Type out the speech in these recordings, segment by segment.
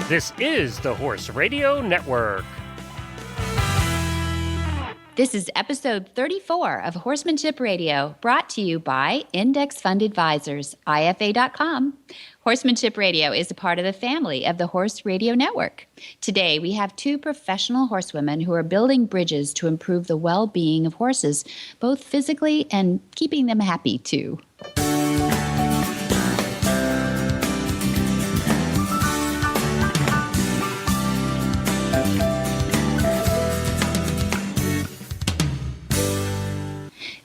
This is the Horse Radio Network. This is episode 34 of Horsemanship Radio, brought to you by Index Fund Advisors, IFA.com. Horsemanship Radio is a part of the family of the Horse Radio Network. Today, we have two professional horsewomen who are building bridges to improve the well-being of horses, both physically and keeping them happy, too.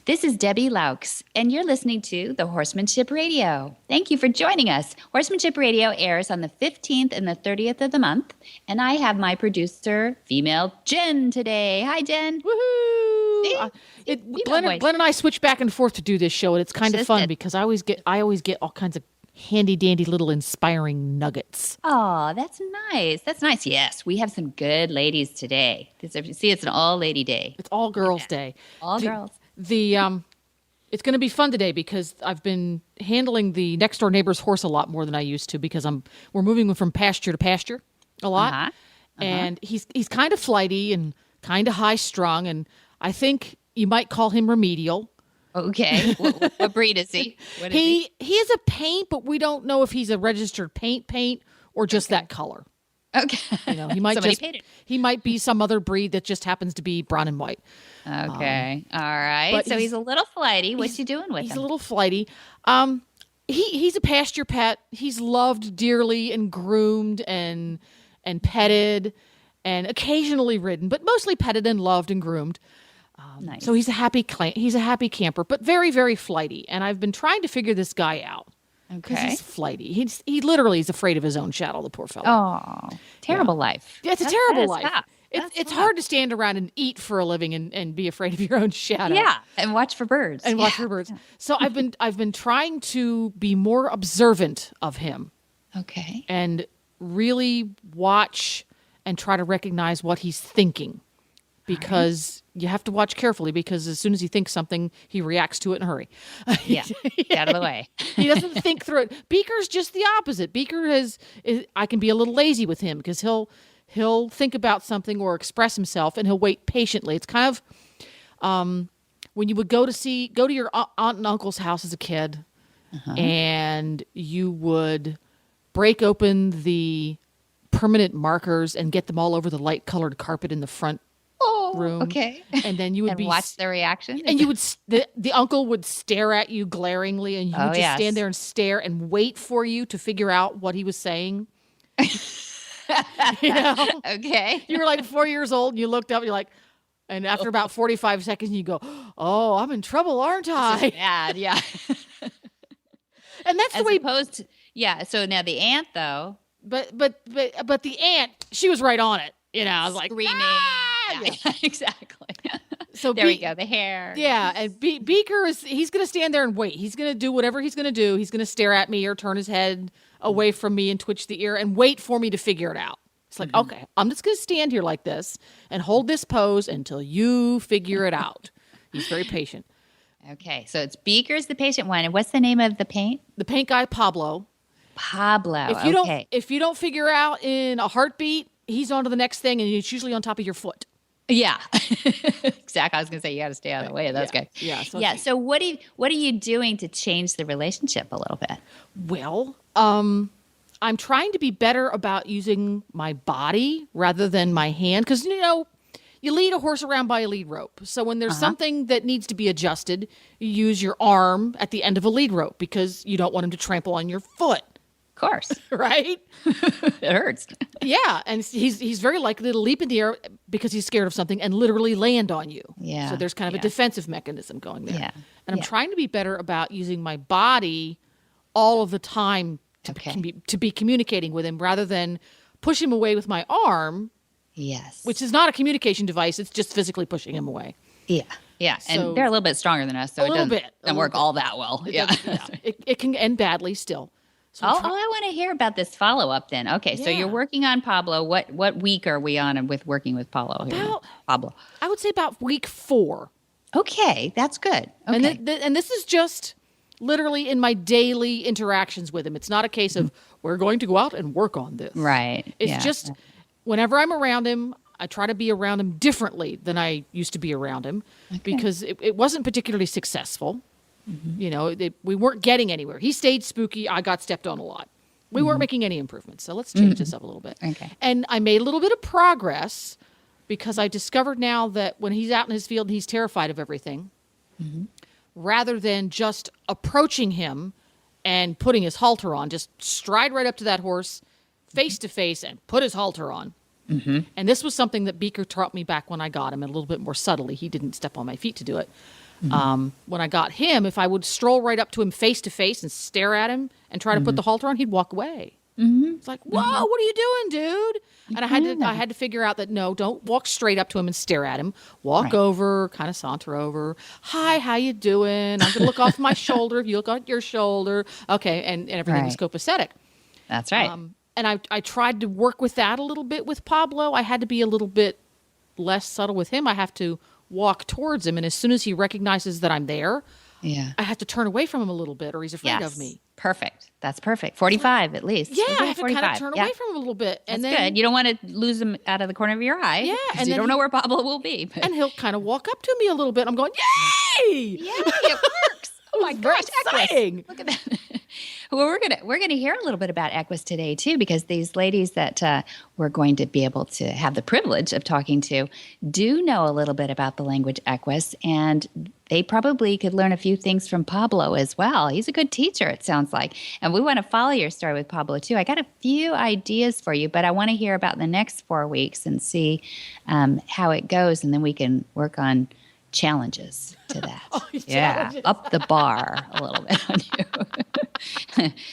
This is Debbie Laux, and you're listening to the Horsemanship Radio. Thank you for joining us. Horsemanship Radio airs on the 15th and the 30th of the month, and I have my producer, female Jen, today. Hi, Jen. Woohoo! Glenn and I switch back and forth to do this show, and it's kind of fun because I always get all kinds of handy-dandy little inspiring nuggets. Oh, that's nice. That's nice. Yes, we have some good ladies today. See, it's an all-lady day. It's all girls' day. All girls. It's going to be fun today because I've been handling the next door neighbor's horse a lot more than I used to because we're moving from pasture to pasture a lot, and he's kind of flighty and kind of high strung, and I think you might call him remedial. Okay, what breed is he? He is a paint, but we don't know if he's a registered paint or just that color. Okay, he might be some other breed that just happens to be brown and white. Okay. All right. So he's a little flighty. What's he doing with him? He's a little flighty. He's a pasture pet. He's loved dearly and groomed and petted and occasionally ridden, but mostly petted and loved and groomed. Nice. So he's a happy camper, but very, very flighty. And I've been trying to figure this guy out. Because he's flighty. He literally is afraid of his own shadow, the poor fellow. Oh, terrible life. Yeah, it's a terrible life. It's hard to stand around and eat for a living and be afraid of your own shadow. Yeah, and watch for birds. So I've been trying to be more observant of him. Okay. And really watch and try to recognize what he's thinking. Because you have to watch carefully because as soon as he thinks something, he reacts to it in a hurry. Yeah, out of the way. He doesn't think through it. Beaker's just the opposite. I can be a little lazy with him because he'll think about something or express himself and he'll wait patiently. It's kind of when you would go to your aunt and uncle's house as a kid and you would break open the permanent markers and get them all over the light colored carpet in the front room. Okay. And then you would watch their reaction. And you would the uncle would stare at you glaringly and you would just stand there and stare and wait for you to figure out what he was saying. Okay. You were like 4 years old and you looked up and you're like, and after about 45 seconds you go, "Oh, I'm in trouble, aren't I?" This is bad, yeah. And that's the way opposed to, yeah, so now the aunt though. But the aunt, she was right on it. I was like screaming. Yeah, exactly. So there we go. The hair. Yeah, and Beaker he's going to stand there and wait. He's going to do whatever he's going to do. He's going to stare at me or turn his head away from me and twitch the ear and wait for me to figure it out. It's like, okay, I'm just going to stand here like this and hold this pose until you figure it out. He's very patient. Okay, so it's Beaker's the patient one. And what's the name of the paint? The paint guy, Pablo. If you don't figure out in a heartbeat, he's on to the next thing, and it's usually on top of your foot. Yeah, exactly. I was going to say you got to stay out of the way of those guys. Yeah. So what are you doing to change the relationship a little bit? Well, I'm trying to be better about using my body rather than my hand because you lead a horse around by a lead rope. So when there's something that needs to be adjusted, you use your arm at the end of a lead rope because you don't want him to trample on your foot. Of course. Right? It hurts. Yeah, and he's very likely to leap in the air because he's scared of something and literally land on you. Yeah. So there's kind of a defensive mechanism going there. Yeah. And I'm trying to be better about using my body all of the time to be communicating with him rather than push him away with my arm. Yes. Which is not a communication device. It's just physically pushing him away. Yeah. Yeah. So, and they're a little bit stronger than us, so it doesn't work all that well. Yeah. It can end badly still. So I want to hear about this follow-up then. Okay, so you're working on Pablo. What week are we on with working with Pablo? Pablo. I would say about week 4. Okay, that's good. Okay. And this is just literally in my daily interactions with him. It's not a case of we're going to go out and work on this. Right. It's just whenever I'm around him, I try to be around him differently than I used to be around him because it wasn't particularly successful. Mm-hmm. You know, we weren't getting anywhere. He stayed spooky. I got stepped on a lot. We weren't making any improvements. So let's change this up a little bit. Okay. And I made a little bit of progress because I discovered now that when he's out in his field and he's terrified of everything, rather than just approaching him and putting his halter on, just stride right up to that horse face to face and put his halter on. Mm-hmm. And this was something that Beaker taught me back when I got him, and a little bit more subtly. He didn't step on my feet to do it. When I got him, if I would stroll right up to him face to face and stare at him and try to put the halter on, he'd walk away. It's like, whoa, what are you doing, dude? And I had to figure out that, no, don't walk straight up to him and stare at him. Walk over, kind of saunter over. Hi, how you doing? I'm going to look off my shoulder if you look at your shoulder. Okay, and everything was copacetic. That's right. And I tried to work with that a little bit with Pablo. I had to be a little bit less subtle with him. I have to walk towards him, and as soon as he recognizes that I'm there, I have to turn away from him a little bit, or he's afraid of me. Perfect. That's perfect. 45 at least. Yeah, I have to kind of turn away from him a little bit. And that's good. You don't want to lose him out of the corner of your eye. Yeah. And you don't know where Pablo will be. But. And he'll kind of walk up to me a little bit. I'm going, yay! Yay, it works. Oh my gosh, exciting. Look at that. Well, we're gonna hear a little bit about Equus today too, because these ladies that we're going to be able to have the privilege of talking to do know a little bit about the language Equus, and they probably could learn a few things from Pablo as well. He's a good teacher, it sounds like, and we want to follow your story with Pablo too. I got a few ideas for you, but I want to hear about the next 4 weeks and see how it goes, and then we can work on challenges to that. Challenges. Up the bar a little bit on you.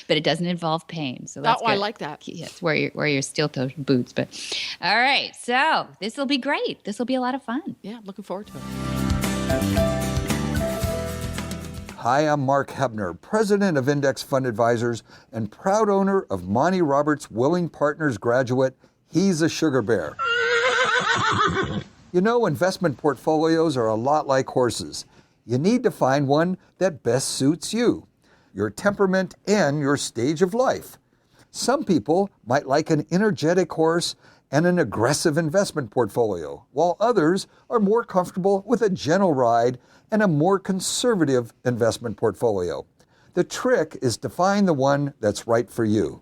But it doesn't involve pain. So that's good. I like that. Yes, wear your steel-toed boots. But all right, so this will be great. This will be a lot of fun. Yeah, looking forward to it. Hi, I'm Mark Hebner, president of Index Fund Advisors and proud owner of Monty Roberts' Willing Partners graduate, He's a Sugar Bear. You know, investment portfolios are a lot like horses. You need to find one that best suits you, your temperament, and your stage of life. Some people might like an energetic horse and an aggressive investment portfolio, while others are more comfortable with a gentle ride and a more conservative investment portfolio. The trick is to find the one that's right for you.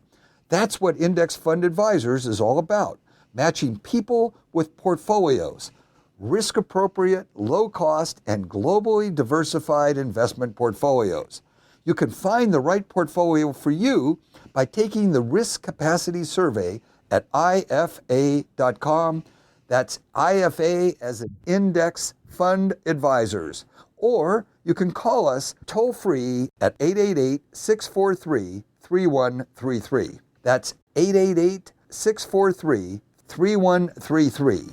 That's what Index Fund Advisors is all about, matching people with portfolios. Risk-appropriate, low-cost, and globally diversified investment portfolios. You can find the right portfolio for you by taking the Risk Capacity Survey at IFA.com. That's IFA as in Index Fund Advisors. Or you can call us toll-free at 888-643-3133. That's 888-643-3133.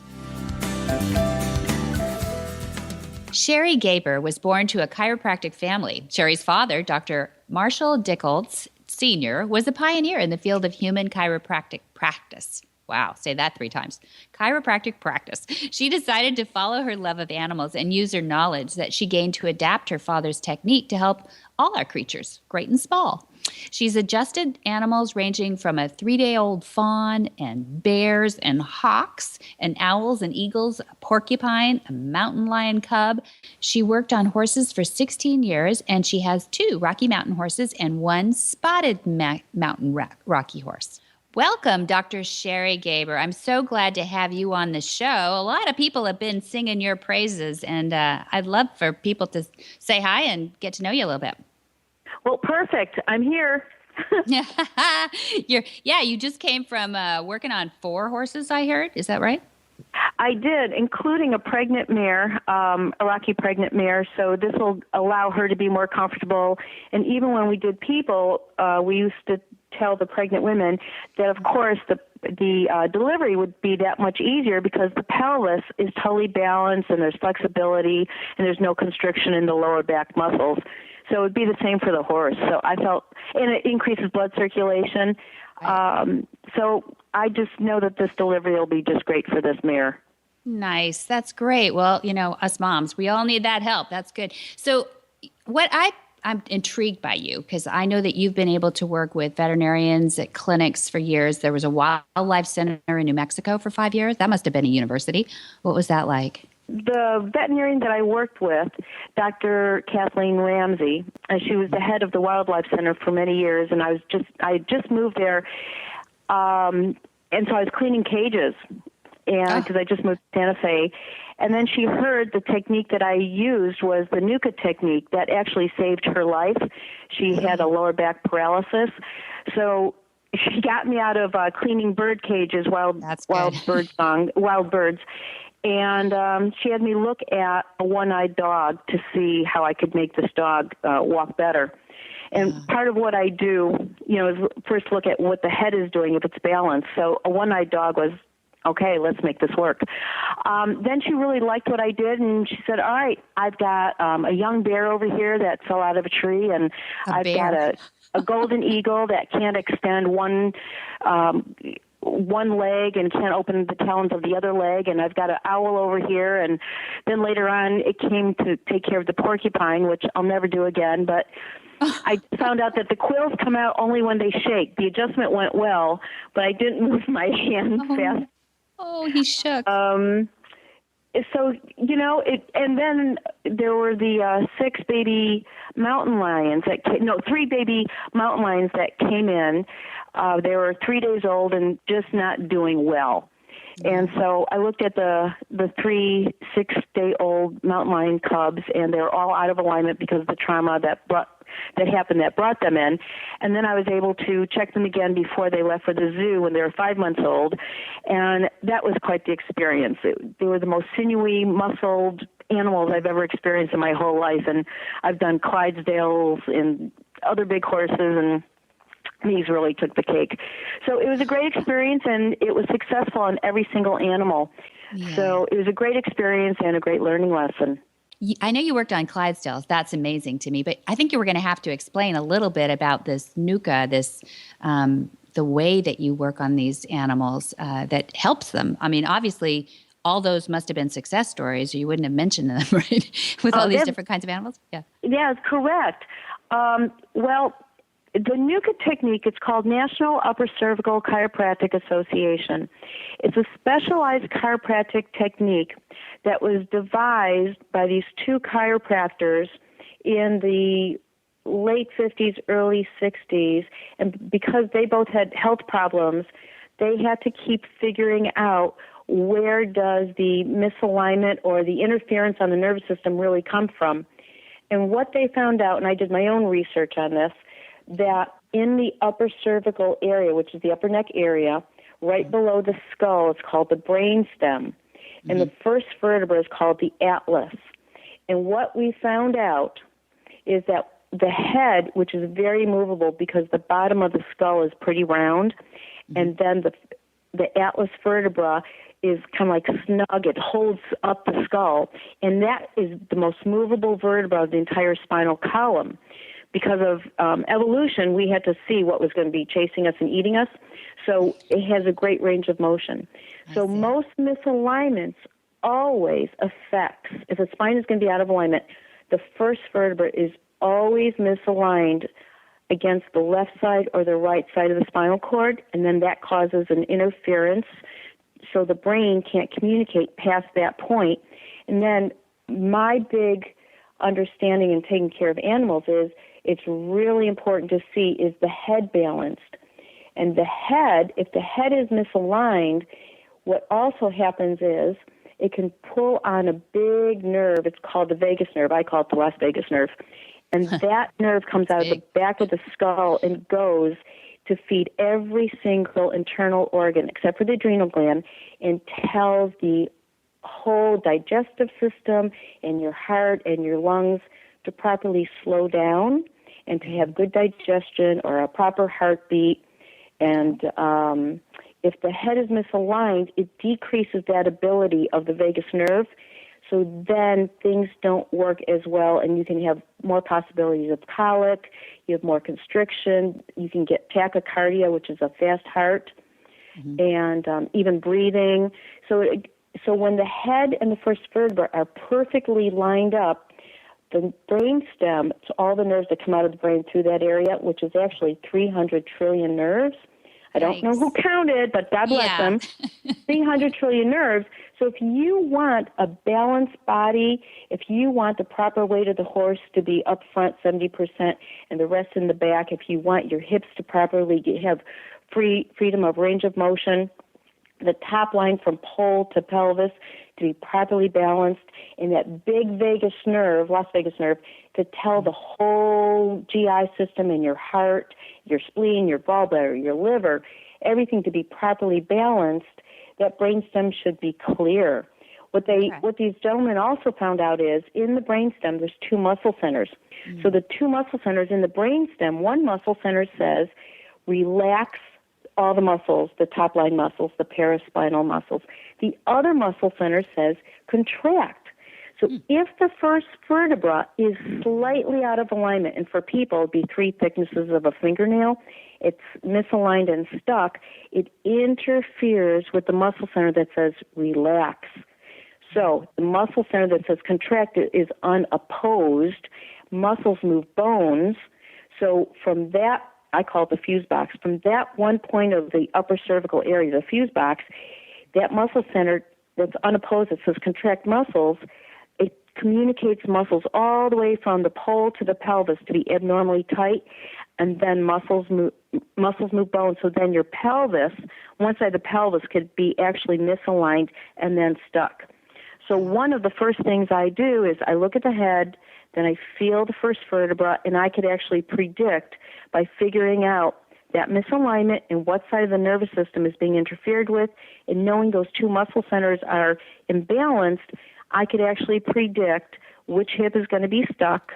Sherry Gaber was born to a chiropractic family. Sherry's father, Dr. Marshall Dickholtz Sr., was a pioneer in the field of human chiropractic practice. Wow, say that 3 times. Chiropractic practice. She decided to follow her love of animals and use her knowledge that she gained to adapt her father's technique to help all our creatures, great and small. She's adjusted animals ranging from a 3-day-old fawn and bears and hawks and owls and eagles, a porcupine, a mountain lion cub. She worked on horses for 16 years, and she has 2 Rocky Mountain horses and 1 spotted mountain Rocky horse. Welcome, Dr. Sherry Gaber. I'm so glad to have you on the show. A lot of people have been singing your praises, and I'd love for people to say hi and get to know you a little bit. Well, perfect. I'm here. You just came from working on 4 horses, I heard. Is that right? I did, including a pregnant mare, a Rocky pregnant mare. So this will allow her to be more comfortable. And even when we did people, we used to tell the pregnant women that, of course, the delivery would be that much easier because the pelvis is totally balanced and there's flexibility and there's no constriction in the lower back muscles. So it would be the same for the horse. So I felt, and it increases blood circulation. So I just know that this delivery will be just great for this mare. Nice. That's great. Well, us moms, we all need that help. That's good. So what I I'm intrigued by you because I know that you've been able to work with veterinarians at clinics for years. There was a wildlife center in New Mexico for 5 years. That must have been a university. What was that like? The veterinarian that I worked with, Dr. Kathleen Ramsey, she was the head of the wildlife center for many years, and I just moved there, and so I was cleaning cages, and because I just moved to Santa Fe. And then she heard the technique that I used was the NUCA technique. That actually saved her life. She had a lower back paralysis. So she got me out of cleaning bird cages, wild birds. And she had me look at a one-eyed dog to see how I could make this dog walk better. And part of what I do, is first look at what the head is doing, if it's balanced. So a one-eyed dog was, okay, let's make this work. Then she really liked what I did, and she said, all right, I've got a young bear over here that fell out of a tree, and I've got a golden eagle that can't extend one leg and can't open the talons of the other leg, and I've got an owl over here. And then later on, it came to take care of the porcupine, which I'll never do again, but I found out that the quills come out only when they shake. The adjustment went well, but I didn't move my hand fast. Oh, he shook. So, and then there were the 3 baby mountain lions that came in. They were 3 days old and just not doing well. And so I looked at the 3 6-day-old mountain lion cubs, and they were all out of alignment because of the trauma that happened that brought them in. And then I was able to check them again before they left for the zoo when they were 5 months old. And that was quite the experience. They were the most sinewy, muscled animals I've ever experienced in my whole life. And I've done Clydesdales and other big horses, and these really took the cake. So it was a great experience, and it was successful on every single animal. Yeah. So it was a great experience and a great learning lesson. I know you worked on Clydesdales. That's amazing to me. But I think you were going to have to explain a little bit about this NUCA, the way that you work on these animals that helps them. I mean, obviously, all those must have been success stories, or you wouldn't have mentioned them, right? With all these different kinds of animals? Yeah. Yeah, correct. Well, the NUCA technique, it's called National Upper Cervical Chiropractic Association. It's a specialized chiropractic technique that was devised by these 2 chiropractors in the late 50s, early 60s. And because they both had health problems, they had to keep figuring out where does the misalignment or the interference on the nervous system really come from. And what they found out, and I did my own research on this, that in the upper cervical area, which is the upper neck area, right below the skull, it's called the brainstem. And the first vertebra is called the atlas. And what we found out is that the head, which is very movable because the bottom of the skull is pretty round, and then the atlas vertebra is kind of like snug. It holds up the skull. And that is the most movable vertebra of the entire spinal column. Because of evolution, we had to see what was going to be chasing us and eating us. So it has a great range of motion. So most misalignments always affects, if the spine is going to be out of alignment, the first vertebra is always misaligned against the left side or the right side of the spinal cord, and then that causes an interference so the brain can't communicate past that point. And then my big understanding in taking care of animals is it's really important to see, is the head balanced? And the head, if the head is misaligned, what also happens is it can pull on a big nerve. It's called the vagus nerve. I call it the Las Vegas nerve. And that nerve comes out of the back of the skull and goes to feed every single internal organ, except for the adrenal gland, and tells the whole digestive system and your heart and your lungs to properly slow down and to have good digestion or a proper heartbeat. And if the head is misaligned, it decreases that ability of the vagus nerve. So then things don't work as well, and you can have more possibilities of colic, you have more constriction, you can get tachycardia, which is a fast heart, and even breathing. So when the head and the first vertebra are perfectly lined up, the brain stem, it's all the nerves that come out of the brain through that area, which is actually 300 trillion nerves. I don't know who counted, but God bless them. 300 trillion nerves. So if you want a balanced body, if you want the proper weight of the horse to be up front 70% and the rest in the back, if you want your hips to properly have freedom of range of motion, the top line from pole to pelvis to be properly balanced, and that big vagus nerve, Las Vegas nerve, to tell the whole GI system and your heart, your spleen, your gallbladder, your liver, everything to be properly balanced, that brainstem should be clear. What these gentlemen also found out is in the brainstem there's two muscle centers. So the two muscle centers in the brainstem, one muscle center says relax all the muscles, the top line muscles, the paraspinal muscles. The other muscle center says contract. So if the first vertebra is slightly out of alignment, and for people it'd be 3 thicknesses of a fingernail, it's misaligned and stuck, it interferes with the muscle center that says relax. So the muscle center that says contract is unopposed. Muscles move bones. So from that, I call it the fuse box, from that one point of the upper cervical area, the fuse box, that muscle center that's unopposed, that says contract muscles, it communicates muscles all the way from the pole to the pelvis to be abnormally tight, and then muscles move bones. So then your pelvis, one side of the pelvis could be actually misaligned and then stuck. So one of the first things I do is I look at the head, then I feel the first vertebra, and I could actually predict by figuring out that misalignment and what side of the nervous system is being interfered with, and knowing those two muscle centers are imbalanced, I could actually predict which hip is going to be stuck,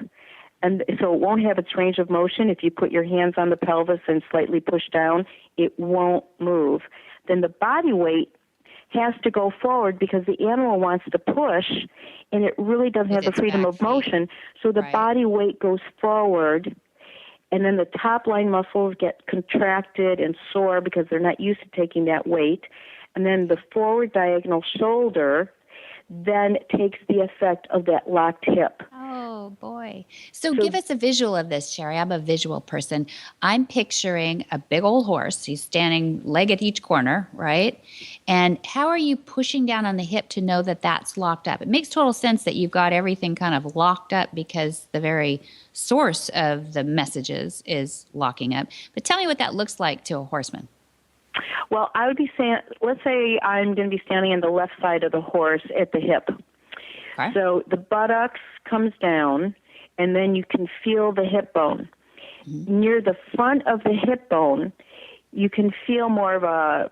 and so it won't have its range of motion. If you put your hands on the pelvis and slightly push down, it won't move. Then the body weight has to go forward because the animal wants to push, and it really doesn't have the freedom of motion, so the body weight goes forward. And then the top line muscles get contracted and sore because they're not used to taking that weight. And then the forward diagonal shoulder then takes the effect of that locked hip. Oh, boy. So give us a visual of this, Sherry. I'm a visual person. I'm picturing a big old horse. He's standing leg at each corner, right? And how are you pushing down on the hip to know that that's locked up? It makes total sense that you've got everything kind of locked up because the very source of the messages is locking up. But tell me what that looks like to a horseman. Well, I would be saying, let's say I'm going to be standing on the left side of the horse at the hip. Okay. So the buttocks comes down, and then you can feel the hip bone. Mm-hmm. Near the front of the hip bone, you can feel more of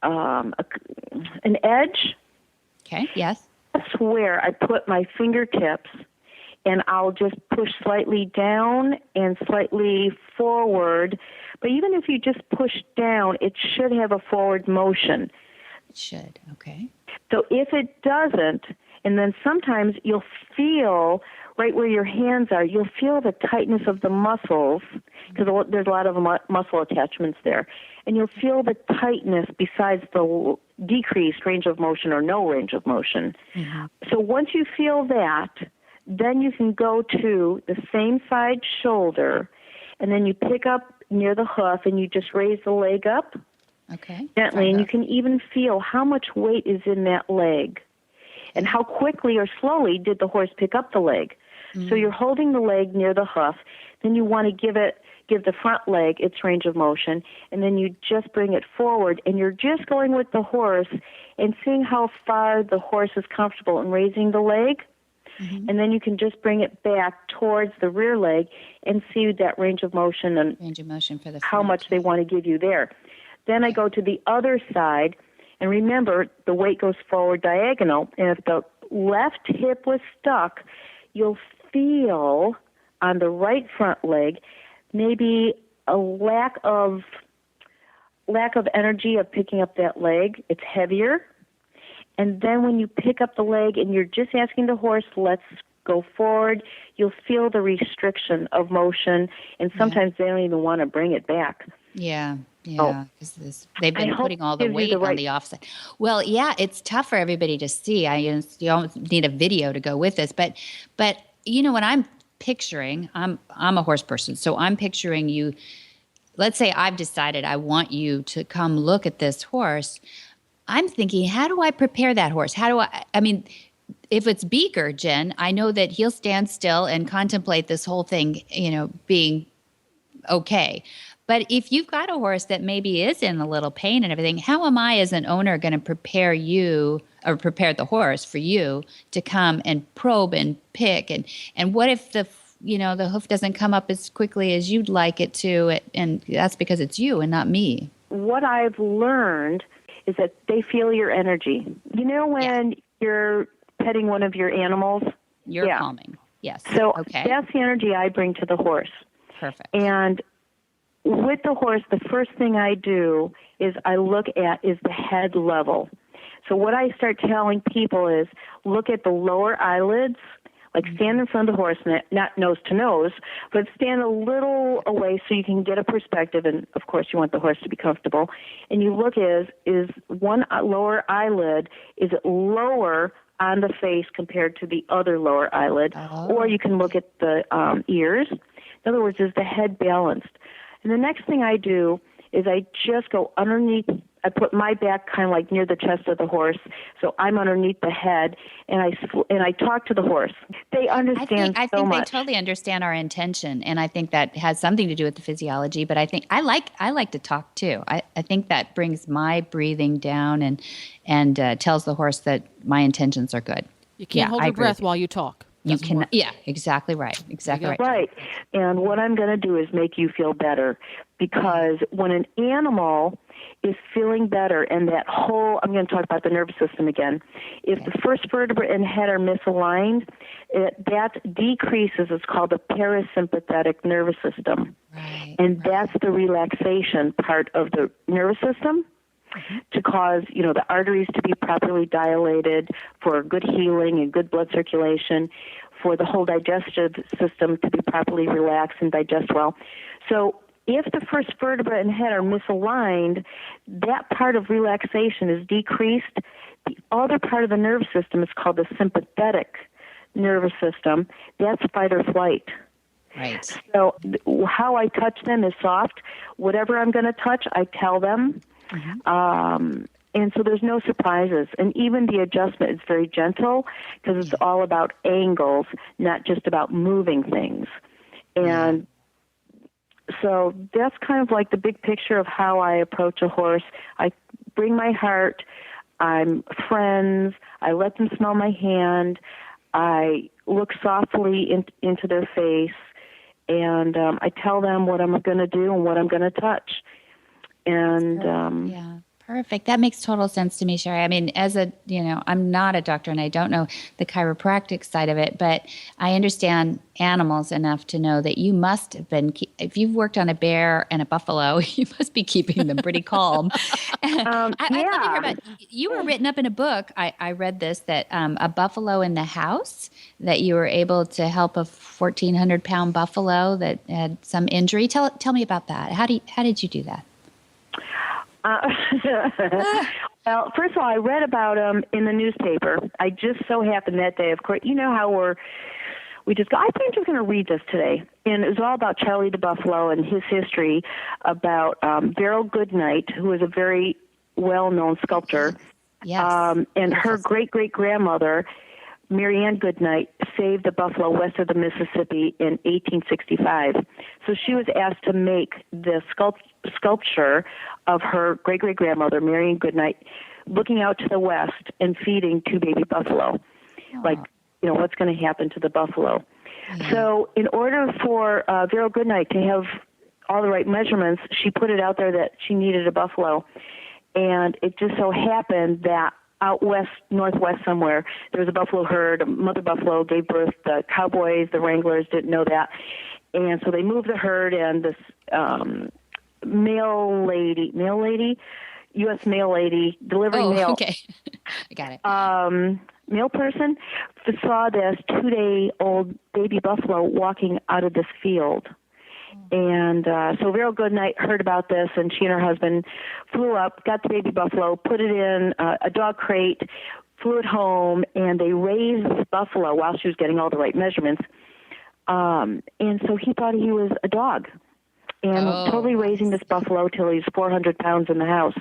an edge. Okay, yes. That's where I put my fingertips, and I'll just push slightly down and slightly forward. But even if you just push down, it should have a forward motion. It should, okay. So if it doesn't, and then sometimes you'll feel right where your hands are, you'll feel the tightness of the muscles, because there's a lot of muscle attachments there. And you'll feel the tightness besides the decreased range of motion or no range of motion. Mm-hmm. So once you feel that, then you can go to the same side shoulder, and then you pick up near the hoof, and you just raise the leg up gently, and you can even feel how much weight is in that leg, and how quickly or slowly did the horse pick up the leg. Mm-hmm. So you're holding the leg near the hoof, then you want to give the front leg its range of motion, and then you just bring it forward, and you're just going with the horse and seeing how far the horse is comfortable in raising the leg. Mm-hmm. And then you can just bring it back towards the rear leg and see that range of motion and for the how much they want to give you there. Then I go to the other side, and remember, the weight goes forward diagonal, and if the left hip was stuck, you'll feel on the right front leg maybe a lack of energy of picking up that leg. It's heavier. And then when you pick up the leg and you're just asking the horse, let's go forward, you'll feel the restriction of motion, and sometimes they don't even want to bring it back. Yeah, because they've been putting all the weight on the offside. Well, yeah, it's tough for everybody to see. You don't need a video to go with this, but when I'm picturing, I'm a horse person, so I'm picturing you. Let's say I've decided I want you to come look at this horse. I'm thinking, how do I prepare that horse? I mean, if it's Beaker, Jen, I know that he'll stand still and contemplate this whole thing, being okay. But if you've got a horse that maybe is in a little pain and everything, how am I as an owner going to prepare you or prepare the horse for you to come and probe and pick? And what if the hoof doesn't come up as quickly as you'd like it to, and that's because it's you and not me? What I've learned is that they feel your energy. When you're petting one of your animals? You're calming. Yes. So okay. That's the energy I bring to the horse. Perfect. And with the horse, the first thing I do is I look at is the head level. So what I start telling people is look at the lower eyelids, like stand in front of the horse, not nose to nose, but stand a little away so you can get a perspective. And, of course, you want the horse to be comfortable. And you look is one lower eyelid, is it lower on the face compared to the other lower eyelid? Oh. Or you can look at the ears. In other words, is the head balanced? And the next thing I do is I just go underneath. I put my back kind of like near the chest of the horse, so I'm underneath the head, and I talk to the horse. They understand I think much. They totally understand our intention, and I think that has something to do with the physiology. But I think I like to talk too. I think that brings my breathing down and tells the horse that my intentions are good. You can't hold your breath while you talk. You can, exactly right. Exactly right. Right. And what I'm going to do is make you feel better, because when an animal is feeling better and that whole, I'm going to talk about the nervous system again. If the first vertebra and head are misaligned, that decreases. It's called the parasympathetic nervous system. Right. And that's the relaxation part of the nervous system. To cause, the arteries to be properly dilated, for good healing and good blood circulation, for the whole digestive system to be properly relaxed and digest well. So if the first vertebra and head are misaligned, that part of relaxation is decreased. The other part of the nervous system is called the sympathetic nervous system. That's fight or flight. Right. So how I touch them is soft. Whatever I'm going to touch, I tell them. And so there's no surprises. And even the adjustment is very gentle, because it's all about angles, not just about moving things. And so that's kind of like the big picture of how I approach a horse. I bring my heart. I'm friends. I let them smell my hand. I look softly into their face. And I tell them what I'm going to do and what I'm going to touch. And perfect. That makes total sense to me, Sherry. I mean, I'm not a doctor and I don't know the chiropractic side of it, but I understand animals enough to know that you must have been, if you've worked on a bear and a buffalo, you must be keeping them pretty calm. I'd love to hear about, you were written up in a book. I read this, that a buffalo in the house, that you were able to help a 1,400-pound buffalo that had some injury. Tell me about that. How did you do that? Well, first of all, I read about him in the newspaper. I just so happened that day, of course, you know how we just go, I think I'm just going to read this today. And it was all about Charlie the Buffalo and his history, about Beryl Goodnight, who is a very well-known sculptor. Yes. And her great-great-grandmother, Mary Ann Goodnight, saved the buffalo west of the Mississippi in 1865. So she was asked to make the sculpture of her great-great-grandmother, Mary Ann Goodnight, looking out to the west and feeding two baby buffalo. Oh. Like, what's going to happen to the buffalo? Yeah. So in order for Beryl Goodnight to have all the right measurements, she put it out there that she needed a buffalo. And it just so happened that out west, northwest somewhere, there was a buffalo herd. A mother buffalo gave birth. The cowboys, the wranglers didn't know that. And so they moved the herd, and this mail lady, U.S. mail lady, delivering mail. Okay. I got it. Mail person saw this 2-day-old baby buffalo walking out of this field. And so Beryl Goodnight heard about this, and she and her husband flew up, got the baby buffalo, put it in a dog crate, flew it home, and they raised this buffalo while she was getting all the right measurements. And so he thought he was a dog, and totally raising this buffalo till he's 400 pounds in the house.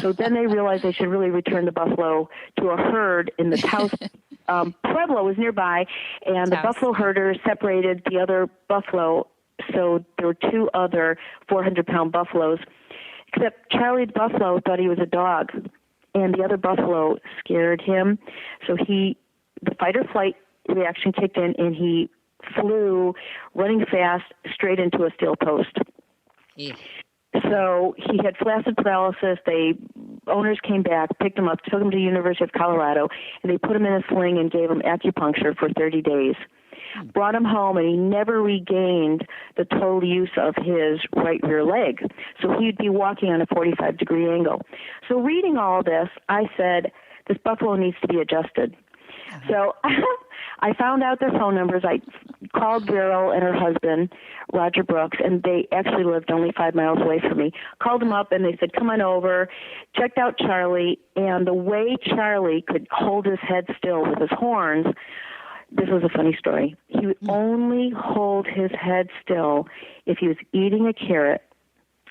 So then they realized they should really return the buffalo to a herd in the house. Pueblo was nearby, and the buffalo herder separated the other buffalo, so there were 2 other 400-pound buffaloes, except Charlie the buffalo thought he was a dog, and the other buffalo scared him. So the fight-or-flight reaction kicked in, and he flew, running fast, straight into a steel post. Yeah. So he had flaccid paralysis. Owners came back, picked him up, took him to the University of Colorado, and they put him in a sling and gave him acupuncture for 30 days. Brought him home, and he never regained the total use of his right rear leg. So he'd be walking on a 45-degree angle. So reading all this, I said, this buffalo needs to be adjusted. So I found out their phone numbers. I called Vero and her husband, Roger Brooks, and they actually lived only 5 miles away from me. Called them up, and they said, come on over. Checked out Charlie, and the way Charlie could hold his head still with his horns, this was a funny story. He would only hold his head still if he was eating a carrot,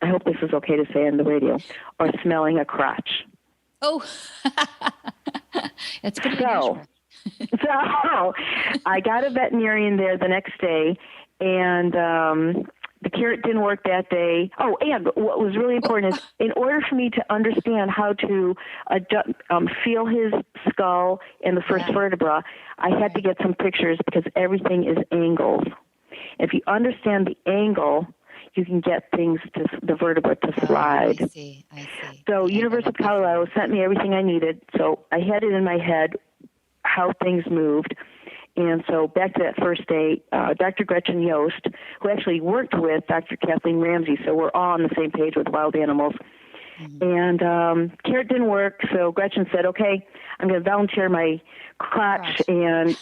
I hope this is okay to say on the radio, or smelling a crotch. Oh, it's pretty unusual. So I got a veterinarian there the next day, and the carrot didn't work that day. Oh, and what was really important is in order for me to understand how to feel his skull and the first vertebra, I had to get some pictures because everything is angles. If you understand the angle, you can get things to the vertebra to slide. I see. So University of Colorado sent me everything I needed, so I had it in my head how things moved. And so back to that first day, Dr. Gretchen Yost, who actually worked with Dr. Kathleen Ramsey, so we're all on the same page with wild animals. And carrot didn't work, so Gretchen said, okay, I'm going to volunteer my crotch, and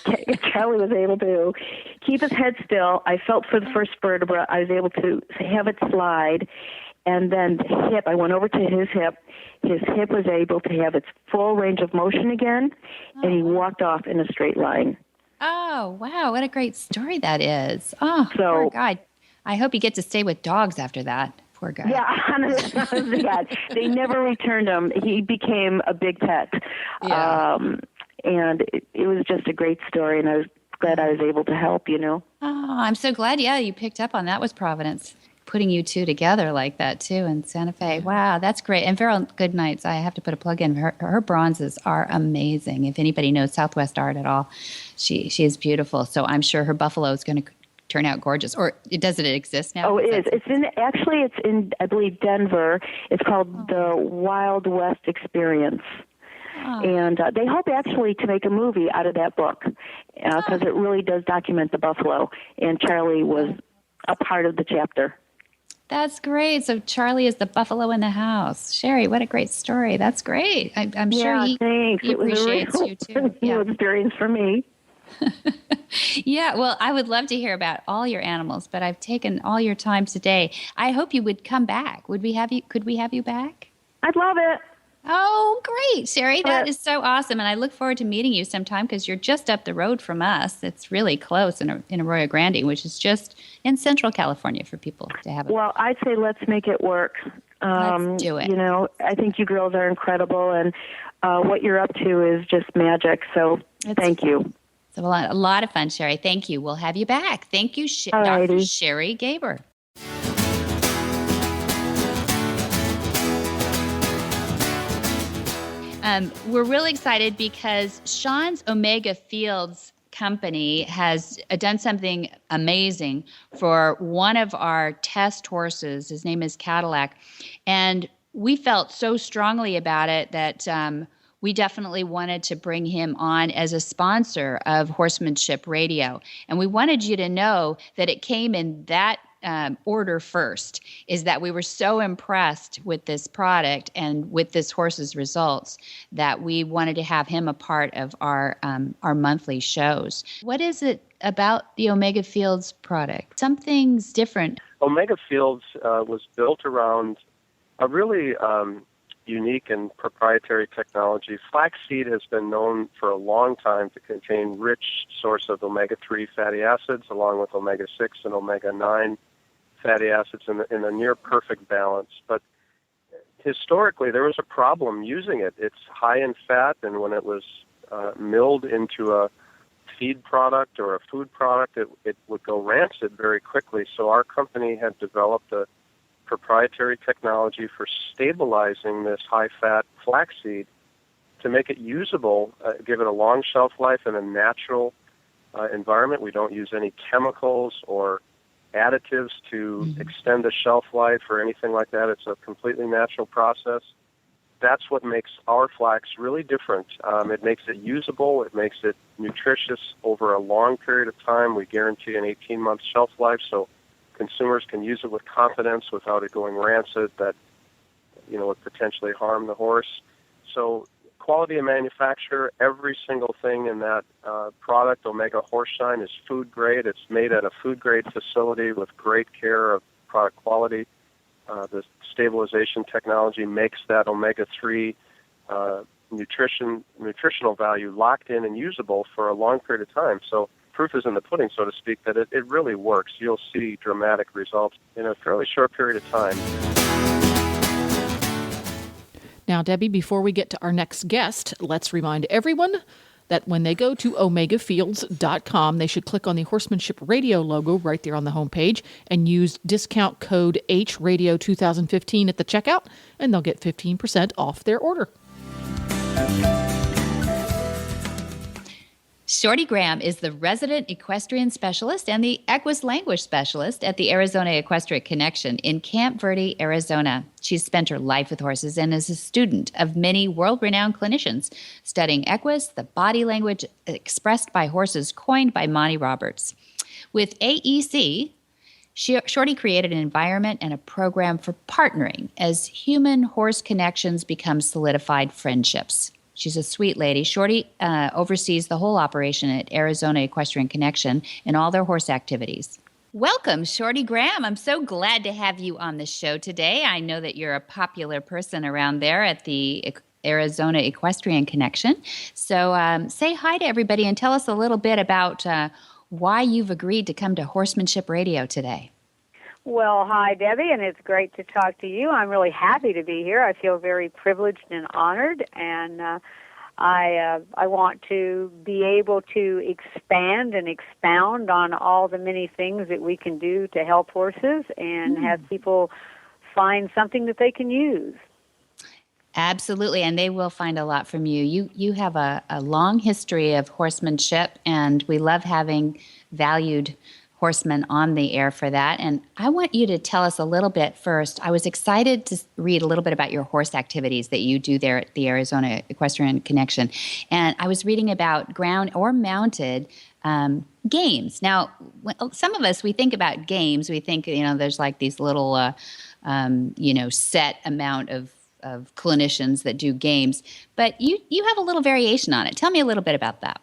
Charlie was able to keep his head still. I felt for the first vertebra. I was able to have it slide, and then the hip, I went over to his hip. His hip was able to have its full range of motion again, and he walked off in a straight line. Oh, wow. What a great story that is. Oh, poor guy. I hope he gets to stay with dogs after that. Poor guy. Yeah, honest to God. They never returned him. He became a big pet. Yeah. And it was just a great story, and I was glad I was able to help, Oh, I'm so glad, you picked up on that. Was Providence putting you two together like that, too, in Santa Fe. Wow, that's great. And Farrell Goodnights, I have to put a plug in. Her bronzes are amazing. If anybody knows Southwest art at all, she is beautiful. So I'm sure her buffalo is going to turn out gorgeous. Or does it exist now? Oh, it is. It's in, I believe, Denver. It's called the Wild West Experience. Oh. And they hope actually to make a movie out of that book because it really does document the buffalo. And Charlie was a part of the chapter. That's great. So Charlie is the buffalo in the house. Sherry, what a great story. That's great. I'm sure he appreciates you too. New experience for me. Yeah, well, I would love to hear about all your animals, but I've taken all your time today. I hope you would come back. Could we have you back? I'd love it. Oh, great, Sherry. That is so awesome. And I look forward to meeting you sometime because you're just up the road from us. It's really close in Arroyo Grande, which is just in Central California for people to have. Well, I'd say let's make it work. Let's do it. I think you girls are incredible, and what you're up to is just magic. So thank you. It's a lot of fun, Sherry. Thank you. We'll have you back. Thank you, Dr. Sherry Gaber. We're really excited because Sean's Omega Fields company has done something amazing for one of our test horses. His name is Cadillac. And we felt so strongly about it that we definitely wanted to bring him on as a sponsor of Horsemanship Radio. And we wanted you to know that it came in that order first, is that we were so impressed with this product and with this horse's results that we wanted to have him a part of our monthly shows. What is it about the Omega Fields product? Something's different. Omega Fields was built around a really unique and proprietary technology. Flaxseed has been known for a long time to contain rich source of omega-3 fatty acids along with omega-6 and omega-9 fatty acids in a near perfect balance. But historically, there was a problem using it. It's high in fat, and when it was milled into a feed product or a food product, it would go rancid very quickly. So our company had developed a proprietary technology for stabilizing this high-fat flaxseed to make it usable, give it a long shelf life in a natural environment. We don't use any chemicals or additives to extend the shelf life or anything like that. It's a completely natural process. That's what makes our flax really different. It makes it usable. It makes it nutritious over a long period of time. We guarantee an 18-month shelf life, so consumers can use it with confidence without it going rancid that, would potentially harm the horse. So quality of manufacture, every single thing in that product, Omega Horse Shine, is food grade. It's made at a food grade facility with great care of product quality. The stabilization technology makes that omega-3 nutritional value locked in and usable for a long period of time. So proof is in the pudding, so to speak, that it really works. You'll see dramatic results in a fairly short period of time. Now, Debbie, before we get to our next guest, let's remind everyone that when they go to omegafields.com, they should click on the Horsemanship Radio logo right there on the homepage and use discount code HRadio2015 at the checkout, and they'll get 15% off their order. Shorty Graham is the resident equestrian specialist and the equus language specialist at the Arizona Equestrian Connection in Camp Verde, Arizona. She's spent her life with horses and is a student of many world-renowned clinicians, studying equus, the body language expressed by horses coined by Monty Roberts. With AEC, Shorty created an environment and a program for partnering as human-horse connections become solidified friendships. She's a sweet lady. Shorty oversees the whole operation at Arizona Equestrian Connection and all their horse activities. Welcome, Shorty Graham. I'm so glad to have you on the show today. I know that you're a popular person around there at the Arizona Equestrian Connection. So say hi to everybody and tell us a little bit about why you've agreed to come to Horsemanship Radio today. Well, hi, Debbie, and it's great to talk to you. I'm really happy to be here. I feel very privileged and honored, and I want to be able to expand and expound on all the many things that we can do to help horses and have people find something that they can use. Absolutely, and they will find a lot from you. You have a long history of horsemanship, and we love having valued horsemen on the air for that. And I want you to tell us a little bit first. I was excited to read a little bit about your horse activities that you do there at the Arizona Equestrian Connection. And I was reading about ground or mounted games. Now, some of us, we think about games. We think, there's like these little, set amount of clinicians that do games. But you have a little variation on it. Tell me a little bit about that.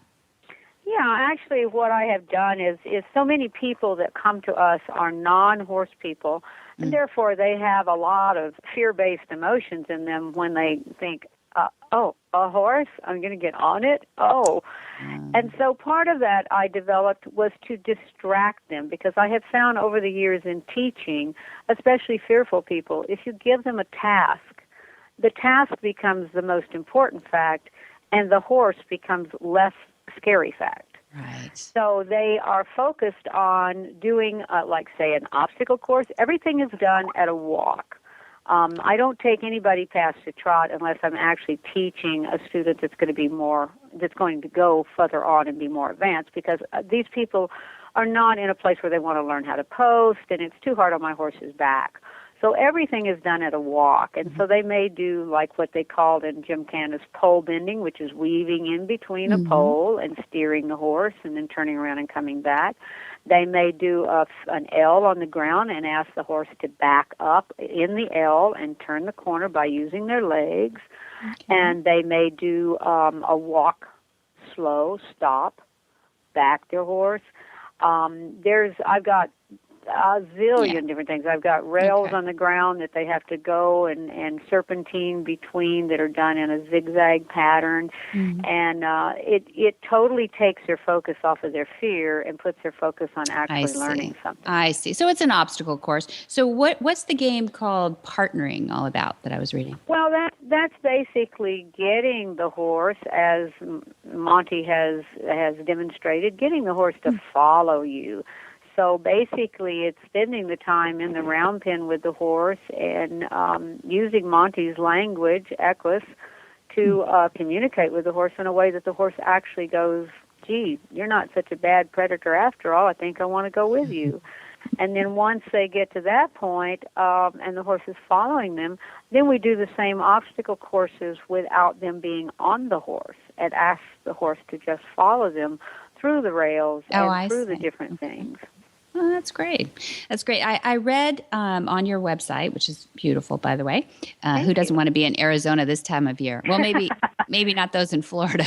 Yeah, actually what I have done is so many people that come to us are non-horse people, and therefore they have a lot of fear-based emotions in them when they think, a horse? I'm going to get on it? And so part of that I developed was to distract them, because I have found over the years in teaching, especially fearful people, if you give them a task, the task becomes the most important fact, and the horse becomes less scary fact. Right. So they are focused on doing, say, an obstacle course. Everything is done at a walk. I don't take anybody past a trot unless I'm actually teaching a student that's going to go further on and be more advanced, because these people are not in a place where they want to learn how to post, and it's too hard on my horse's back. So everything is done at a walk, and so they may do like what they called in gymkhana's pole bending, which is weaving in between a pole and steering the horse and then turning around and coming back. They may do an L on the ground and ask the horse to back up in the L and turn the corner by using their legs. Okay. And they may do a walk, slow, stop, back their horse. I've got a zillion Yeah. different things. I've got rails Okay. on the ground that they have to go and serpentine between that are done in a zigzag pattern, and it totally takes their focus off of their fear and puts their focus on I actually see. learning something. I see. So it's an obstacle course. So what's the game called Partnering all about that I was reading? Well, that's basically getting the horse, as Monty has demonstrated, getting the horse to follow you. So basically, it's spending the time in the round pen with the horse and using Monty's language, Equus, to communicate with the horse in a way that the horse actually goes, gee, you're not such a bad predator after all. I think I want to go with you. And then once they get to that point and the horse is following them, then we do the same obstacle courses without them being on the horse and ask the horse to just follow them through the rails and through the different things. Oh, that's great. That's great. I read on your website, which is beautiful, by the way. Who doesn't want to be in Arizona this time of year? Well, maybe not those in Florida.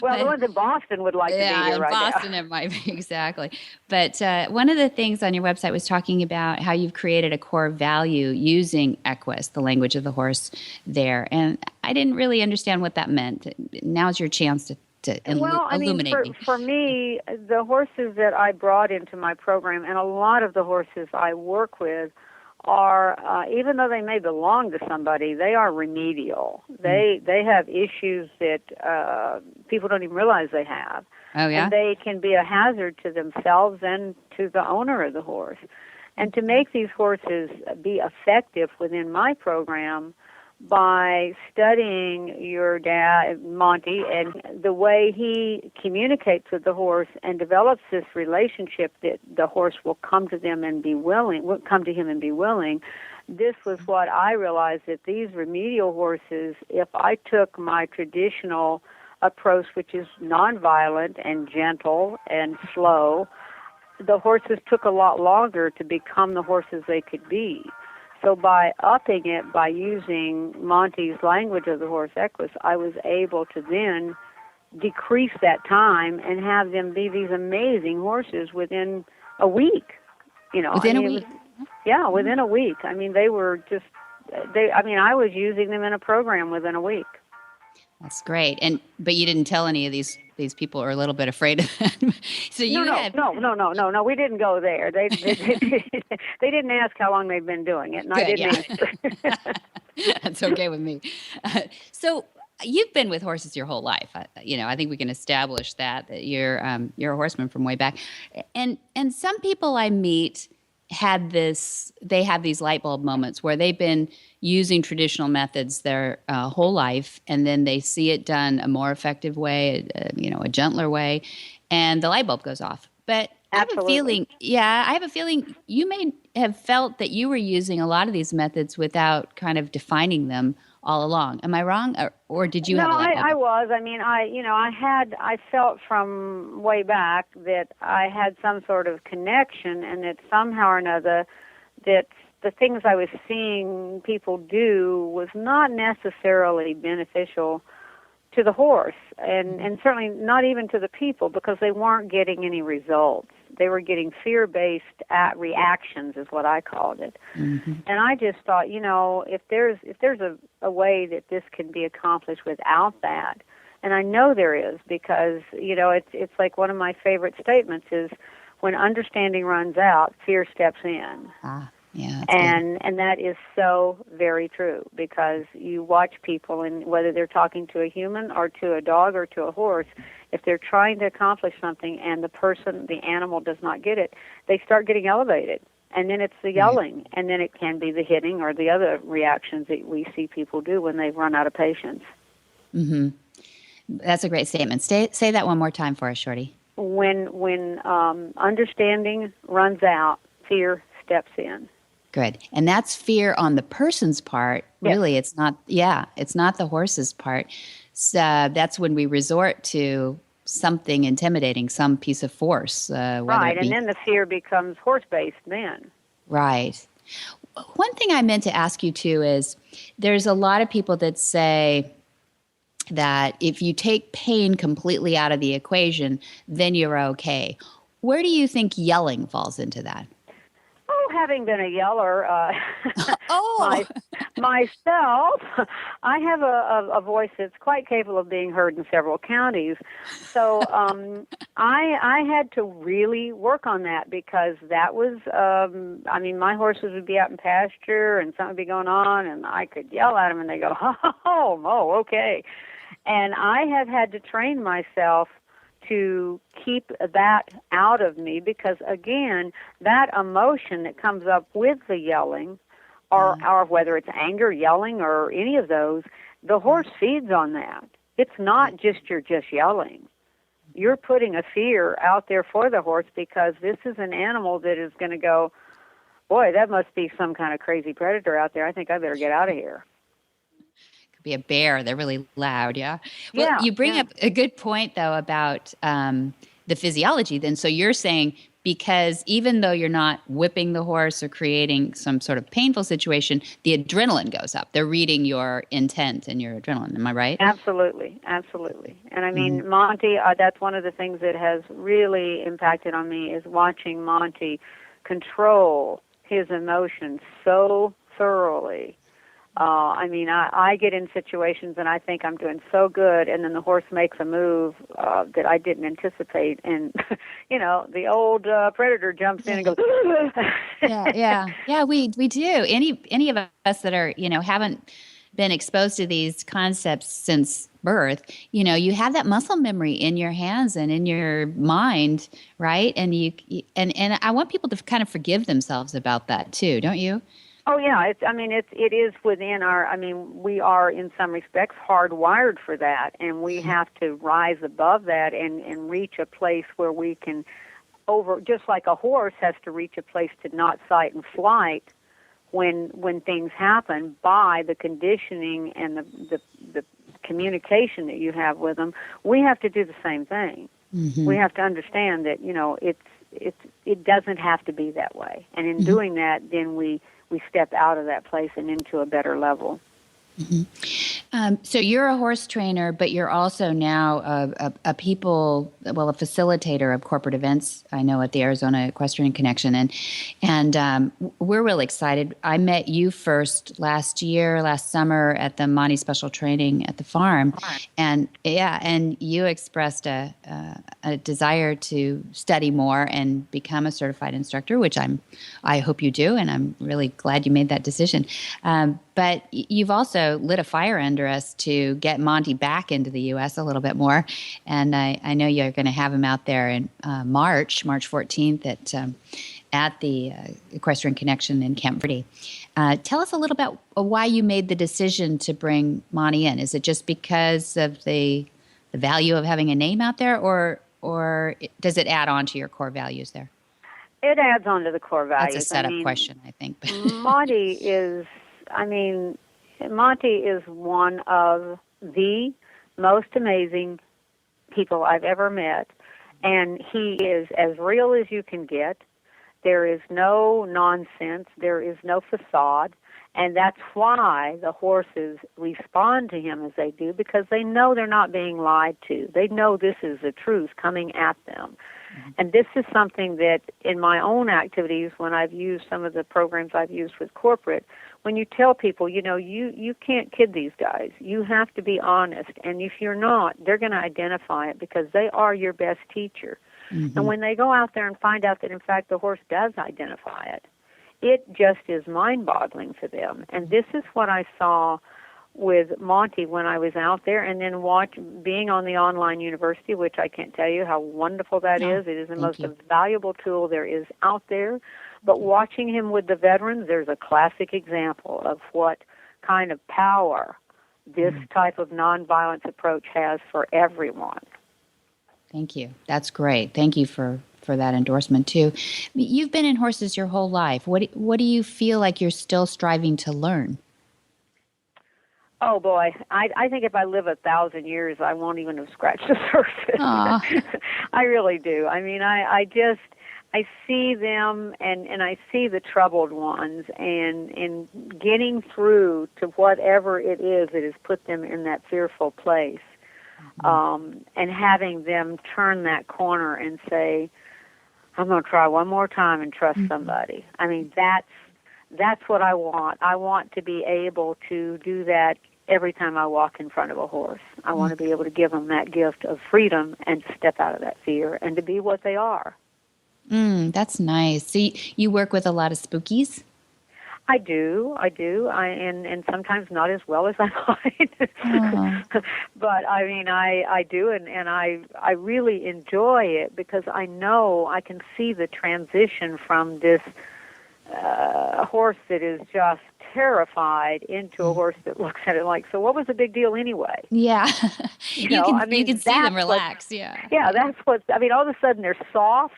Well, the ones in Boston would like to be here right now. in Boston it might be, exactly. But one of the things on your website was talking about how you've created a core value using Equus, the language of the horse there. And I didn't really understand what that meant. Now's your chance to illuminate me. For me, the horses that I brought into my program, and a lot of the horses I work with, are even though they may belong to somebody, they are remedial. They have issues that people don't even realize they have. Oh yeah, and they can be a hazard to themselves and to the owner of the horse. And to make these horses be effective within my program, by studying your dad, Monty, and the way he communicates with the horse and develops this relationship that the horse will come to him and be willing. This was what I realized, that these remedial horses, if I took my traditional approach, which is nonviolent and gentle and slow, the horses took a lot longer to become the horses they could be. So by upping it, by using Monty's language of the horse Equus, I was able to then decrease that time and have them be these amazing horses within a week. Within a week? Within a week. I mean, they were just, I was using them in a program within a week. That's great. But you didn't tell any of these people are a little bit afraid of them. So No, we didn't go there. They didn't ask how long they've been doing it, and I didn't answer. That's okay with me. So you've been with horses your whole life. I think we can establish that you're a horseman from way back. And some people I meet have these light bulb moments where they've been using traditional methods their whole life, and then they see it done a more effective way, a gentler way, and the light bulb goes off. But Absolutely. I have a feeling you may have felt that you were using a lot of these methods without kind of defining them all along. Am I wrong, or did you have a light bulb? I was. I mean, I felt from way back that I had some sort of connection, and that somehow or another that the things I was seeing people do was not necessarily beneficial to the horse, and certainly not even to the people, because they weren't getting any results. They were getting fear-based reactions, is what I called it. Mm-hmm. And I just thought, if there's a way that this can be accomplished without that, and I know there is, because it's like one of my favorite statements is, when understanding runs out, fear steps in. Yeah, and that is so very true, because you watch people, and whether they're talking to a human or to a dog or to a horse, if they're trying to accomplish something and the animal does not get it, they start getting elevated. And then it's the yelling, and then it can be the hitting or the other reactions that we see people do when they've run out of patience. Mm-hmm. That's a great statement. Say that one more time for us, Shorty. When understanding runs out, fear steps in. Good. And that's fear on the person's part. Yes. Really, it's not the horse's part. So that's when we resort to something intimidating, some piece of force. Right, and then the fear becomes horse-based then. Right. One thing I meant to ask you, too, is there's a lot of people that say that if you take pain completely out of the equation, then you're okay. Where do you think yelling falls into that? having been a yeller Oh, myself, I have a voice that's quite capable of being heard in several counties. So I had to really work on that, because that was, my horses would be out in pasture and something would be going on, and I could yell at them and they go, oh, okay. And I have had to train myself to keep that out of me, because, again, that emotion that comes up with the yelling, or whether it's anger, yelling, or any of those, the horse feeds on that. It's not just you're just yelling. You're putting a fear out there for the horse, because this is an animal that is going to go, boy, that must be some kind of crazy predator out there. I think I better get out of here. be a bear. They're really loud. Yeah. Well, Yeah, you bring yeah. up a good point though about the physiology. Then, so you're saying, because even though you're not whipping the horse or creating some sort of painful situation, the adrenaline goes up. They're reading your intent and your adrenaline. Am I right? Absolutely, absolutely. And I mean, Monty, that's one of the things that has really impacted on me, is watching Monty control his emotions so thoroughly. I get in situations and I think I'm doing so good, and then the horse makes a move that I didn't anticipate, and the old predator jumps in and goes. Yeah. We do. Any of us that are haven't been exposed to these concepts since birth, you have that muscle memory in your hands and in your mind, right? And and I want people to kind of forgive themselves about that too, don't you? Oh yeah, it is within our. We are in some respects hardwired for that, and we have to rise above that and reach a place where we can just like a horse has to reach a place to not fight and flight when things happen, by the conditioning and the communication that you have with them. We have to do the same thing. Mm-hmm. We have to understand that it doesn't have to be that way, and in doing that, then we step out of that place and into a better level. Mm-hmm. So you're a horse trainer, but you're also now a facilitator of corporate events, I know, at the Arizona Equestrian Connection. And we're really excited. I met you first last summer at the Monty Special Training at the farm. And you expressed a desire to study more and become a certified instructor, which I hope you do. And I'm really glad you made that decision. But you've also lit a fire under us to get Monty back into the U.S. a little bit more. And I know you're going to have him out there in March 14th at the Equestrian Connection in Camp Verde. Tell us a little about why you made the decision to bring Monty in. Is it just because of the value of having a name out there, or does it add on to your core values there? It adds on to the core values. That's a setup question, I think. Monty is one of the most amazing people I've ever met, and he is as real as you can get. There is no nonsense. There is no facade, and that's why the horses respond to him as they do, because they know they're not being lied to. They know this is the truth coming at them. And this is something that in my own activities, when I've used some of the programs I've used with corporate, when you tell people, you can't kid these guys. You have to be honest. And if you're not, they're going to identify it, because they are your best teacher. Mm-hmm. And when they go out there and find out that, in fact, the horse does identify it, it just is mind-boggling for them. And this is what I saw with Monty when I was out there, and then being on the online university, which I can't tell you how wonderful that is. It is the most valuable tool there is out there. But watching him with the veterans, there's a classic example of what kind of power this type of nonviolence approach has for everyone. Thank you. That's great. Thank you for that endorsement too. You've been in horses your whole life. What do you feel like you're still striving to learn? Oh boy, I think if I live 1,000 years, I won't even have scratched the surface. I really do. I see them and I see the troubled ones and getting through to whatever it is that has put them in that fearful place, and having them turn that corner and say, I'm going to try one more time and trust somebody. I mean, that's what I want. I want to be able to do that every time I walk in front of a horse. I want to be able to give them that gift of freedom and to step out of that fear and to be what they are. That's nice. So you work with a lot of spookies? I do. And sometimes not as well as I might. But I mean, I do, and I really enjoy it because I know I can see the transition from this horse that is just terrified into a horse that looks at it like, so what was the big deal anyway? Yeah. You can see them relax. Yeah, that's what, I mean, all of a sudden they're soft.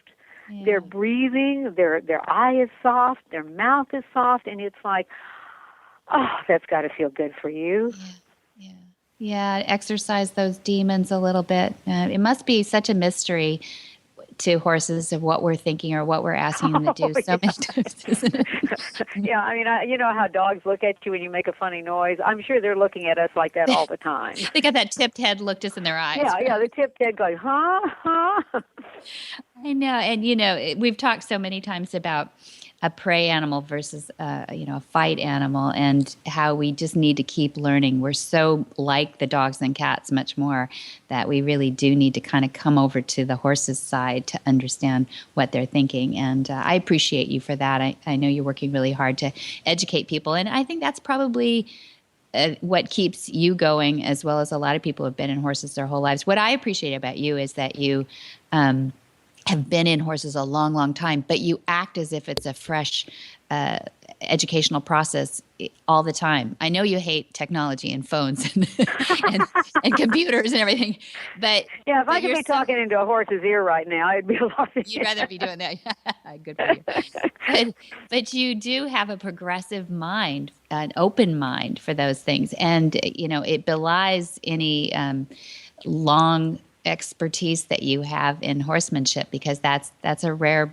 Yeah. They're breathing, their eye is soft, their mouth is soft, and it's like, oh, that's got to feel good for you. Yeah, exercise those demons a little bit. It must be such a mystery to horses of what we're thinking or what we're asking them to do so many times, isn't it? Yeah, I mean, you know how dogs look at you when you make a funny noise? I'm sure they're looking at us like that all the time. They got that tipped head look just in their eyes. Yeah, the tipped head going, huh? I know, and we've talked so many times about a prey animal versus a fight animal, and how we just need to keep learning. We're so like the dogs and cats much more that we really do need to kind of come over to the horse's side to understand what they're thinking. And I appreciate you for that. I know you're working really hard to educate people, and I think that's probably what keeps you going, as well as a lot of people who have been in horses their whole lives. What I appreciate about you is that you have been in horses a long, long time, but you act as if it's a fresh educational process all the time. I know you hate technology and phones and computers and everything, but yeah, if I could be talking into a horse's ear right now, it'd be a lot. You'd rather be doing that. Good for you. But you do have a progressive mind, an open mind for those things, and it belies any long expertise that you have in horsemanship, because that's rare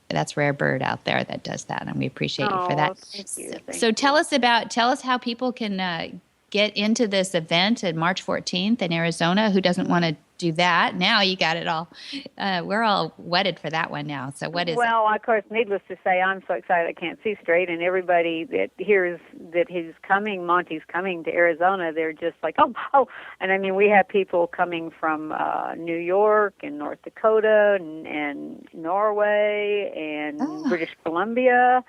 bird out there that does that, and we appreciate you for that. Thank you. So tell us how people can get into this event on March 14th in Arizona. Who doesn't want to do that? Now you got it all. We're all wedded for that one now. So what is it? Well, of course, needless to say, I'm so excited I can't see straight, and everybody that hears that Monty's coming to Arizona, they're just like, oh. And I mean, we have people coming from New York and North Dakota and Norway and British Columbia.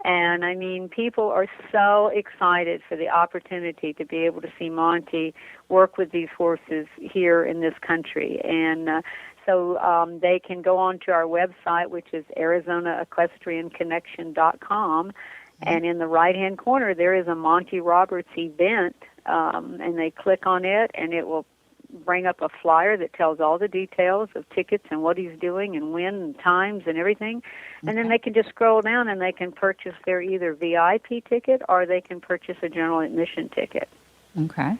And I mean, people are so excited for the opportunity to be able to see Monty work with these horses here in this country. And so they can go on to our website, which is ArizonaEquestrianConnection.com. And in the right-hand corner, there is a Monty Roberts event. And they click on it, and it will bring up a flyer that tells all the details of tickets and what he's doing and when and times and everything. And then they can just scroll down and they can purchase their either VIP ticket or they can purchase a general admission ticket. Okay.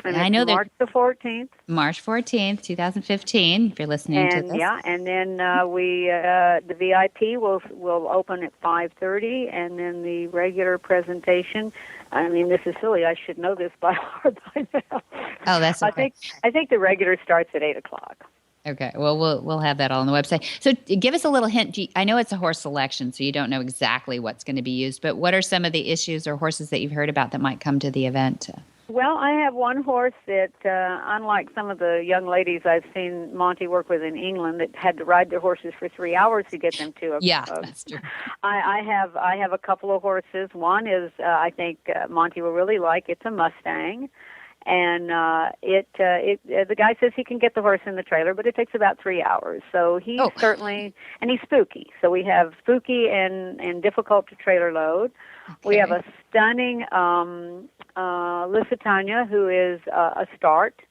And I know March the 14th. March 14th, 2015, if you're listening to this. Yeah, and then the VIP will open at 5:30, and then the regular presentation. I mean, this is silly. I should know this by heart by now. Oh, that's okay. I think the regular starts at 8:00. Okay. Well, we'll have that all on the website. So give us a little hint. I know it's a horse selection, so you don't know exactly what's going to be used, but what are some of the issues or horses that you've heard about that might come to the event? Well, I have one horse that, unlike some of the young ladies I've seen Monty work with in England that had to ride their horses for 3 hours to get them to that's true. I have a couple of horses. One is, I think Monty will really like. It's a Mustang. And the guy says he can get the horse in the trailer, but it takes about 3 hours. So he's certainly, and he's spooky. So we have spooky and difficult to trailer load. Okay. We have a stunning Lusitania who is a start,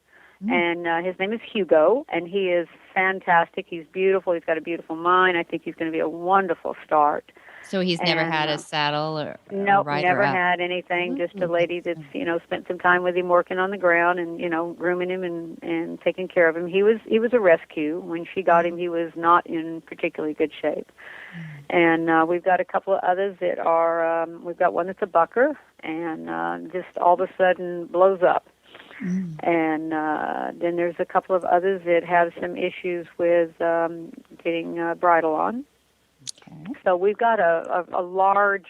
and his name is Hugo, and he is fantastic. He's beautiful. He's got a beautiful mind. I think he's going to be a wonderful start. So he's never had a saddle or nope, never had anything. Just a lady that's spent some time with him working on the ground and grooming him and taking care of him. He was a rescue. When she got him, he was not in particularly good shape. And we've got a couple of others that are. We've got one that's a bucker and just all of a sudden blows up. And then there's a couple of others that have some issues with getting bridle on. Okay. So we've got a large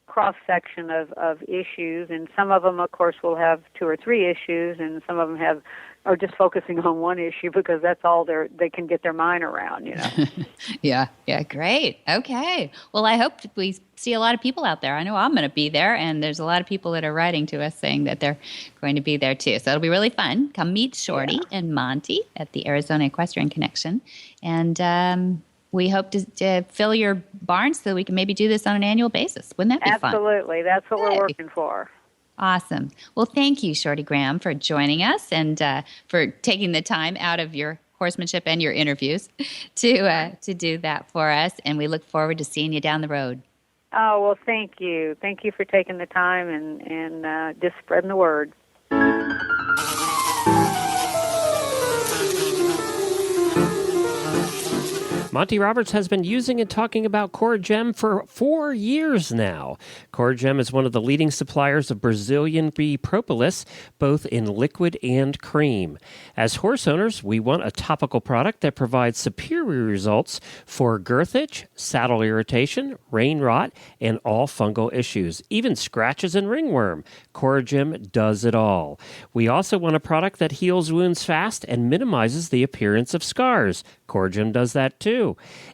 cross-section of issues, and some of them, of course, will have 2 or 3 issues, and some of them are just focusing on one issue because that's all they can get their mind around, you know. Yeah, great. Okay. Well, I hope we see a lot of people out there. I know I'm going to be there, and there's a lot of people that are writing to us saying that they're going to be there too. So it'll be really fun. Come meet Shorty and Monty at the Arizona Equestrian Connection, and we hope to fill your barn so we can maybe do this on an annual basis. Wouldn't that be fun? Absolutely. That's what we're working for. Awesome. Well, thank you, Shorty Graham, for joining us and for taking the time out of your horsemanship and your interviews to do that for us. And we look forward to seeing you down the road. Oh, well, thank you. Thank you for taking the time and just spreading the word. Monty Roberts has been using and talking about CoraGem for 4 years now. CoraGem is one of the leading suppliers of Brazilian bee propolis, both in liquid and cream. As horse owners, we want a topical product that provides superior results for girth itch, saddle irritation, rein rot, and all fungal issues, even scratches and ringworm. CoraGem does it all. We also want a product that heals wounds fast and minimizes the appearance of scars. CoraGem does that too.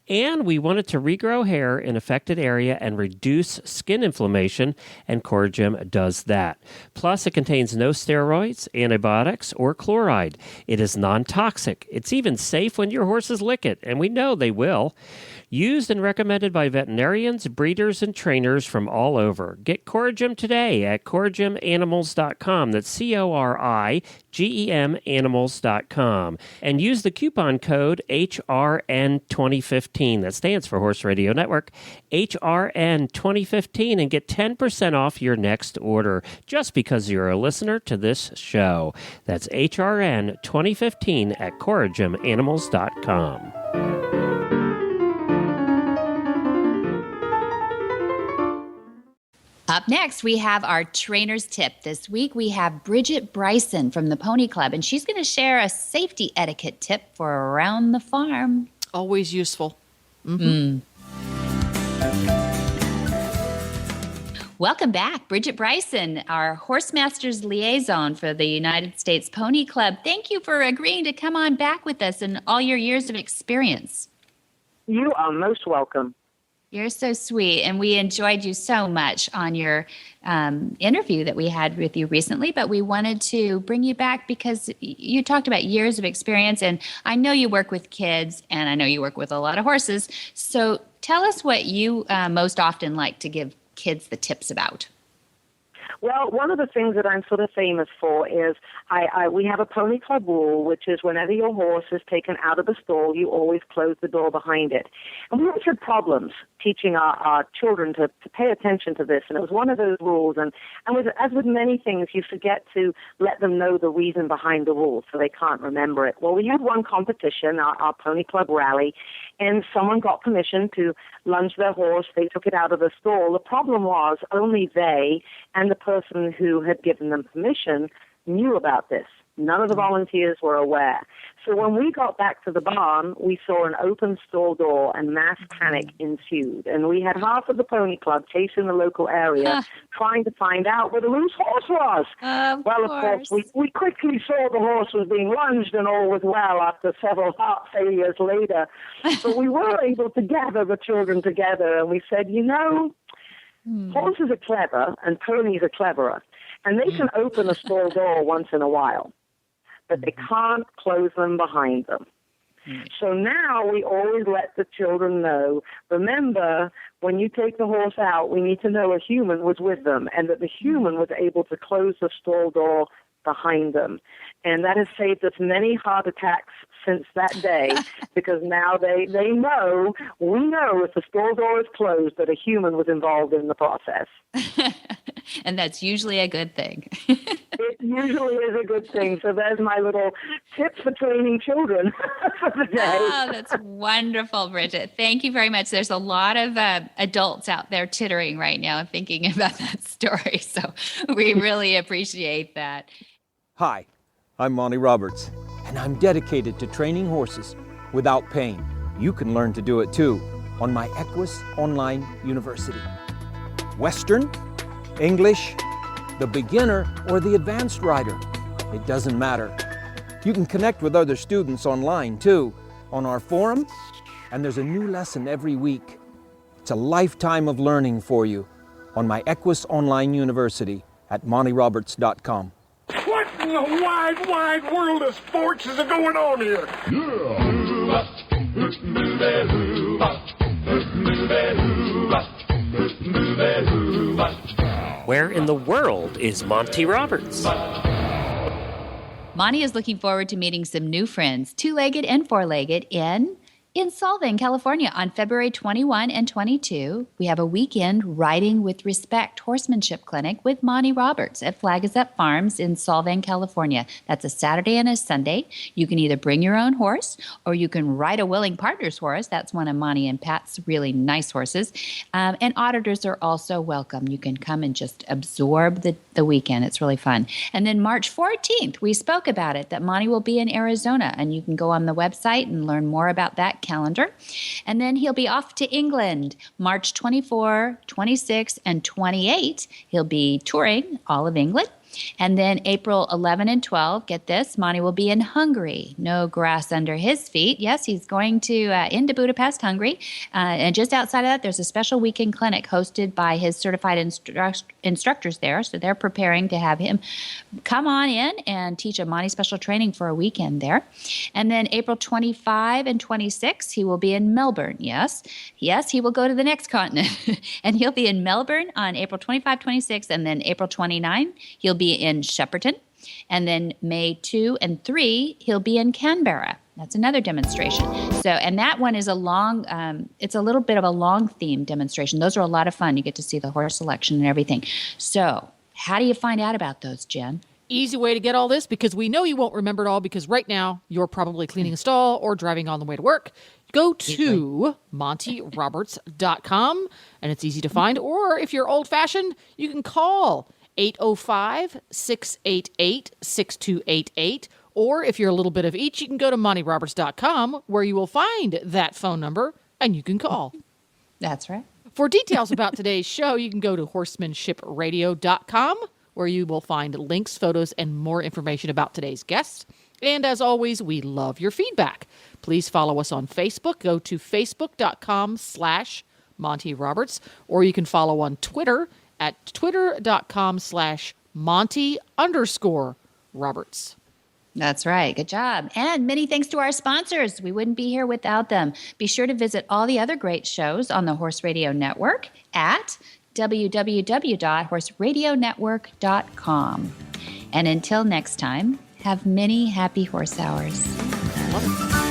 And we want it to regrow hair in affected area and reduce skin inflammation, and CoraGem does that. Plus, it contains no steroids, antibiotics, or chloride. It is non-toxic. It's even safe when your horses lick it, and we know they will. Used and recommended by veterinarians, breeders, and trainers from all over. Get CoraGem today at CoraGemAnimals.com. That's CORIGEM Animals.com. And use the coupon code HRN2015. That stands for Horse Radio Network. HRN2015 and get 10% off your next order just because you're a listener to this show. That's HRN2015 at CoraGemAnimals.com. Up next, we have our trainer's tip. This week, we have Bridget Bryson from the Pony Club, and she's going to share a safety etiquette tip for around the farm. Always useful. Mm-hmm. Welcome back, Bridget Bryson, our Horse Masters liaison for the United States Pony Club. Thank you for agreeing to come on back with us and all your years of experience. You are most welcome. You're so sweet, and we enjoyed you so much on your interview that we had with you recently, but we wanted to bring you back because you talked about years of experience, and I know you work with kids, and I know you work with a lot of horses, so tell us what you most often like to give kids the tips about. Well, one of the things that I'm sort of famous for is we have a Pony Club rule, which is whenever your horse is taken out of the stall, you always close the door behind it. And we always had problems teaching our children to pay attention to this, and it was one of those rules. And as with many things, you forget to let them know the reason behind the rules, so they can't remember it. Well, we had one competition, our Pony Club rally, and someone got permission to lunge their horse. They took it out of the stall. The problem was only they and the person who had given them permission knew about this. None of the volunteers were aware. So when we got back to the barn, we saw an open stall door and mass panic ensued. And we had half of the Pony Club chasing the local area, trying to find out where the loose horse was. Of course, we quickly saw the horse was being lunged and all was well after several heart failures later. But we were able to gather the children together, and we said, horses are clever and ponies are cleverer. And they can open a stall door once in a while, but they can't close them behind them. So now we always let the children know, remember, when you take the horse out, we need to know a human was with them and that the human was able to close the stall door behind them. And that has saved us many heart attacks since that day because now they know, we know if the stall door is closed that a human was involved in the process. And that's usually a good thing. It usually is a good thing. So there's my little tip for training children for the day. Oh, that's wonderful, Bridget. Thank you very much. There's a lot of adults out there tittering right now and thinking about that story. So we really appreciate that. Hi, I'm Monty Roberts, and I'm dedicated to training horses without pain. You can learn to do it too on my Equus Online University. Western, English, the beginner, or the advanced rider, it doesn't matter. You can connect with other students online too, on our forum, and there's a new lesson every week. It's a lifetime of learning for you on my Equus Online University at montyroberts.com. What in the wide, wide world of sports is going on here? Where in the world is Monty Roberts? Monty is looking forward to meeting some new friends, two-legged and four-legged, in Solvang, California on February 21 and 22. We have a weekend Riding with Respect horsemanship clinic with Monty Roberts at Flag Is Up Farms in Solvang, California. That's a Saturday and a Sunday. You can either bring your own horse or you can ride a willing partner's horse. That's one of Monty and Pat's really nice horses. And auditors are also welcome. You can come and just absorb the weekend. It's really fun. And then March 14th, we spoke about it, that Monty will be in Arizona, and you can go on the website and learn more about that calendar. And then he'll be off to England March 24, 26, and 28. He'll be touring all of England. And then April 11 and 12, get this, Monty will be in Hungary. No grass under his feet. Yes, he's going to into Budapest, Hungary. And just outside of that, there's a special weekend clinic hosted by his certified instructors there. So they're preparing to have him come on in and teach a Monty special training for a weekend there. And then April 25 and 26, he will be in Melbourne. Yes, he will go to the next continent. And he'll be in Melbourne on April 25, 26, and then April 29, he'll be in Shepparton, and then May 2 and 3, he'll be in Canberra. That's another demonstration. So, and that one is a long, it's a little bit of a long theme demonstration. Those are a lot of fun. You get to see the horse selection and everything. So, how do you find out about those, Jen? Easy way to get all this, because we know you won't remember it all, because right now you're probably cleaning a stall or driving on the way to work. Go to montyroberts.com, and it's easy to find. Or if you're old-fashioned, you can call 805-688-6288. Or if you're a little bit of each, you can go to montyroberts.com, where you will find that phone number and you can call. That's right. For details about today's show, you can go to horsemanshipradio.com, where you will find links, photos, and more information about today's guests. And as always, we love your feedback. Please follow us on Facebook. Go to facebook.com/Monty Roberts, or you can follow on Twitter at twitter.com/Monty_Roberts. That's right. Good job. And many thanks to our sponsors. We wouldn't be here without them. Be sure to visit all the other great shows on the Horse Radio Network at www.horseradionetwork.com. And until next time, have many happy horse hours. Love it.